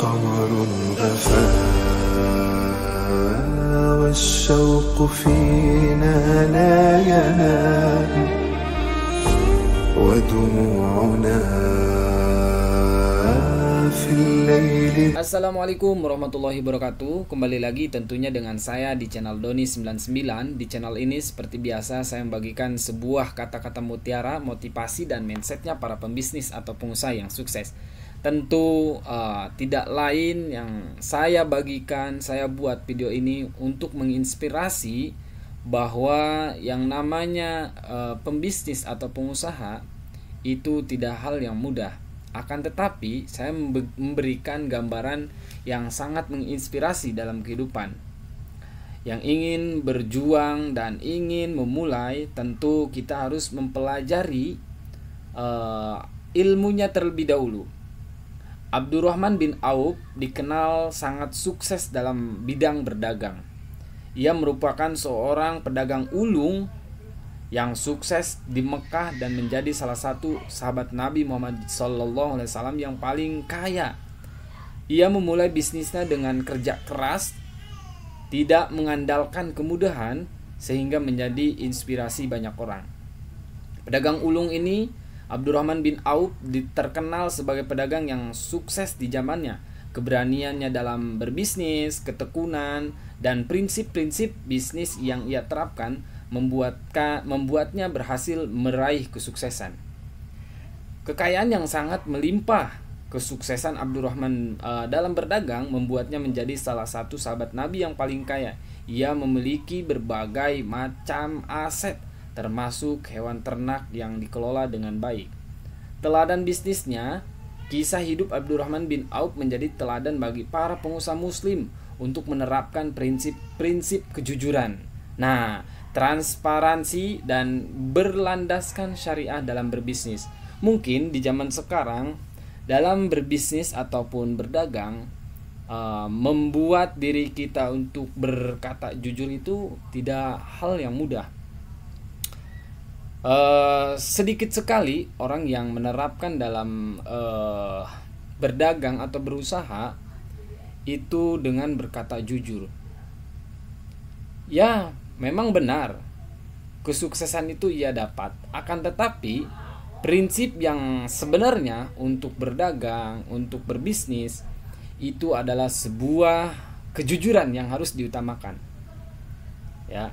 قمر غفا والشوق فينا لا ينام ودموعنا في الليل. Assalamualaikum warahmatullahi wabarakatuh. Kembali lagi tentunya dengan saya di channel Doni99. Di channel ini seperti biasa saya membagikan sebuah kata-kata mutiara, motivasi dan mindsetnya para pembisnis atau pengusaha yang sukses. Tentu tidak lain yang saya bagikan, saya buat video ini untuk menginspirasi bahwa yang namanya pembisnis atau pengusaha itu tidak hal yang mudah. Akan tetapi saya memberikan gambaran yang sangat menginspirasi dalam kehidupan. Yang ingin berjuang dan ingin memulai, tentu kita harus mempelajari ilmunya terlebih dahulu. Abdurrahman bin Auf dikenal sangat sukses dalam bidang berdagang. Ia merupakan seorang pedagang ulung yang sukses di Mekah dan menjadi salah satu sahabat Nabi Muhammad SAW yang paling kaya. Ia memulai bisnisnya dengan kerja keras, tidak mengandalkan kemudahan, sehingga menjadi inspirasi banyak orang. Pedagang ulung ini, Abdurrahman bin Auf, terkenal sebagai pedagang yang sukses di zamannya. Keberaniannya dalam berbisnis, ketekunan, dan prinsip-prinsip bisnis yang ia terapkan membuatnya berhasil meraih kesuksesan. Kekayaan yang sangat melimpah, kesuksesan Abdurrahman dalam berdagang membuatnya menjadi salah satu sahabat Nabi yang paling kaya. Ia memiliki berbagai macam aset, termasuk hewan ternak yang dikelola dengan baik. Teladan bisnisnya, kisah hidup Abdurrahman bin Auf menjadi teladan bagi para pengusaha muslim untuk menerapkan prinsip-prinsip kejujuran. Nah, transparansi dan berlandaskan syariah dalam berbisnis. Mungkin di zaman sekarang dalam berbisnis ataupun berdagang membuat diri kita untuk berkata jujur itu tidak hal yang mudah. Sedikit sekali orang yang menerapkan dalam berdagang atau berusaha itu dengan berkata jujur. Ya, memang benar, kesuksesan itu ia dapat. Akan tetapi, prinsip yang sebenarnya untuk berdagang, untuk berbisnis, itu adalah sebuah kejujuran yang harus diutamakan. Ya,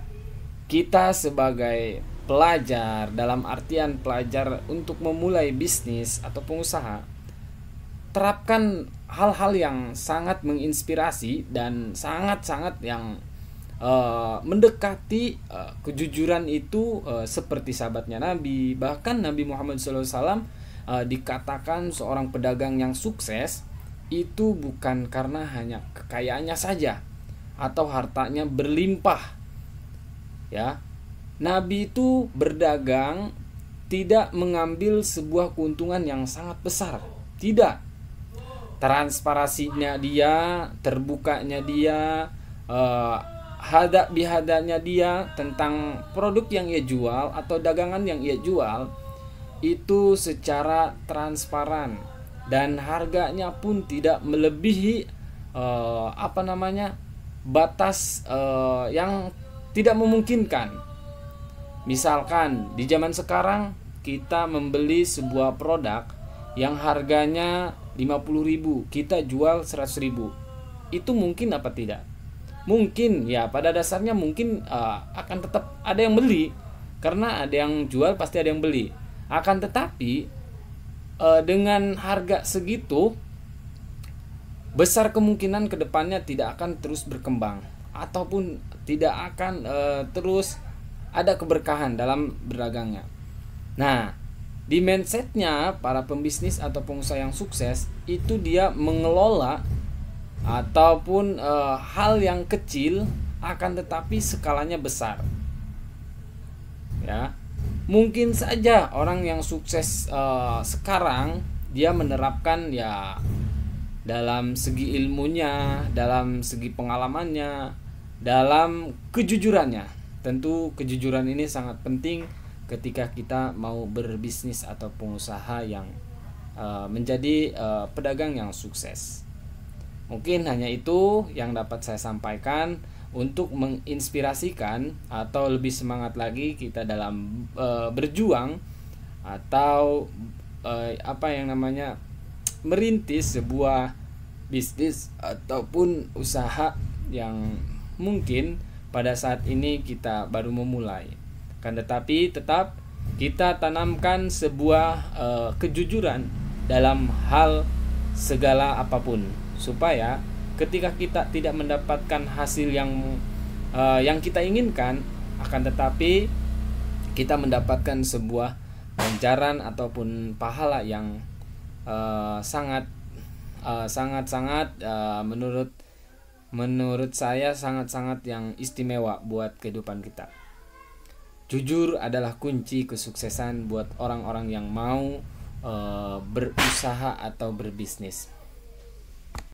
kita sebagai pelajar, dalam artian pelajar untuk memulai bisnis atau pengusaha, terapkan hal-hal yang sangat menginspirasi dan sangat-sangat yang mendekati kejujuran itu, seperti sahabatnya Nabi. Bahkan Nabi Muhammad SAW dikatakan seorang pedagang yang sukses itu bukan karena hanya kekayaannya saja atau hartanya berlimpah. Ya, Nabi itu berdagang tidak mengambil sebuah keuntungan yang sangat besar. Tidak. Transparansinya dia, terbukanya dia, hadak bihadanya dia tentang produk yang ia jual atau dagangan yang ia jual itu secara transparan, dan harganya pun tidak melebihi batas yang tidak memungkinkan. Misalkan di zaman sekarang kita membeli sebuah produk yang harganya 50.000, kita jual 100.000. Itu mungkin apa tidak? Mungkin, ya, pada dasarnya mungkin akan tetap ada yang beli, karena ada yang jual pasti ada yang beli. Akan tetapi dengan harga segitu besar kemungkinan kedepannya tidak akan terus berkembang ataupun tidak akan terus ada keberkahan dalam berdagangnya. Nah, di mindsetnya para pembisnis atau pengusaha yang sukses itu dia mengelola ataupun hal yang kecil akan tetapi skalanya besar. Ya, mungkin saja orang yang sukses sekarang dia menerapkan ya dalam segi ilmunya, dalam segi pengalamannya, dalam kejujurannya. Tentu kejujuran ini sangat penting ketika kita mau berbisnis atau pengusaha yang menjadi pedagang yang sukses. Mungkin hanya itu yang dapat saya sampaikan untuk menginspirasikan atau lebih semangat lagi kita dalam berjuang atau merintis sebuah bisnis ataupun usaha yang mungkin pada saat ini kita baru memulai. Kan tetapi tetap kita tanamkan sebuah kejujuran dalam hal segala apapun, supaya ketika kita tidak mendapatkan hasil yang kita inginkan, akan tetapi kita mendapatkan sebuah ganjaran ataupun pahala yang sangat menurut saya sangat yang istimewa buat kehidupan kita. Jujur adalah kunci kesuksesan buat orang-orang yang mau berusaha atau berbisnis.